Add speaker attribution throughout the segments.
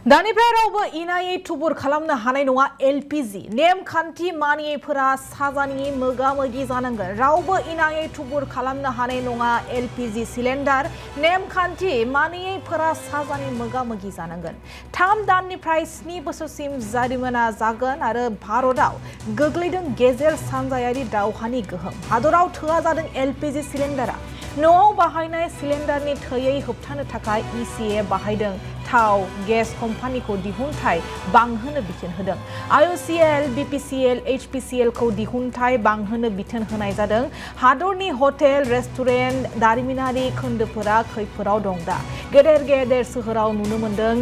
Speaker 1: दानिफ्राय रावबो इनायै थुबुर खालामनो हानाय नङा एलपिजि नेमखान्थि मानियैफोरा साजानि मोगा-मोगि जानांगोन रावबो इनायै थुबुर खालामनो हानाय नङा एलपिजि सिलिन्डार नेमखान्थि मानियैफोरा साजानि मोगा-मोगि जानांगोन 3 दाननिफ्राय 7 बोसोरसिम जारिमाना जागोन आरो भारतआव गोग्लैदों गेजेर सानजायारि दावहानि गोहोम हादराव थोआ जादों एलपिजि सिलिन्डारा न'आव बाहायनाय सिलिन्डारनि थैयै होबथानो थाखाय इसिए बाहायदों थाव गेस कम्पानिखौ दिहुनथाय बांहोनो बिथोन होदों आईओसीएल बीपीसीएल एचपीसीएल खौ दिहुनथाय बांहोनो बिथोन होनाय जादों हादरनि हटेल रेस्टुरेन्ट दारिमिनारि खोन्दोफोरा खैफोदाव दं दा गेदेर सोहोराव नुनो मोनदों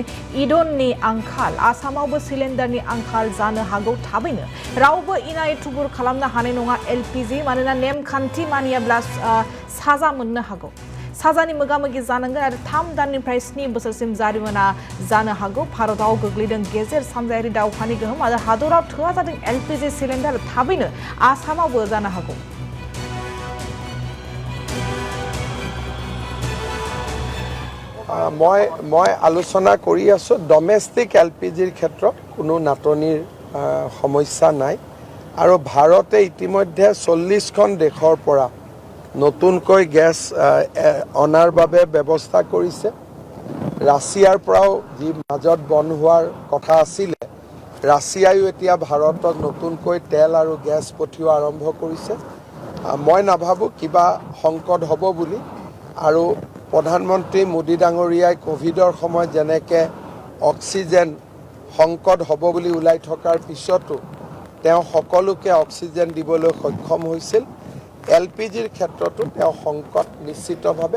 Speaker 1: इधननि आंखाल आसामावबो सिलिन्डारनि आंखाल जानो हागौ थाबैनो रावबो इनाय थुबुर खालामनो हानाय नङा एलपिजि मानोना नेमखान्थि मानियाब्ला साजा मोननो हागौ साजानि मोगा-मोगि जानांगोन आरो 3 दाननिफ्राय 7 बोसोरसिम जारिमाना जानो हागौ भारतआव गोग्लैदों गेजेर सानजायारि दावहानि गोहोम आरो हादराव थोआ जादों एलपिजि सिलिन्डार थाबैनो आसामावबो जानो हागौ
Speaker 2: মই আলোচনা কৰি আছো ডমেষ্টিক এলপিজিৰ ক্ষেত্ৰত কোনো নাটনিৰ সমস্যা নাই আৰু ভাৰতে ইতিমধ্যে 40খন দেশৰ পৰা নতুনকৈ গ্যাস অনাৰ বাবে ব্যৱস্থা কৰিছে ৰাছিয়াৰ পৰাও যি মাজত বন্ধ হোৱাৰ কথা আছিল ৰাছিয়ায়ো এতিয়া ভাৰতত নতুনকৈ তেল আৰু গ্যাস পঠিওৱা আৰম্ভ কৰিছে মই নাভাবো কিবা সংকট হ'ব বুলি আৰু প্ৰধানমন্ত্ৰী মোদী ডাঙৰীয়াই কোভিডৰ সময় যেনেকে অক্সিজেন সংকট হ'ব বুলি উলাই থকাৰ পিছতো তেওঁ সকলোকে অক্সিজেন দিবলৈ সক্ষম হৈছিল এলপিজিৰ ক্ষেত্ৰতো তেওঁ সংকট নিশ্চিতভাৱে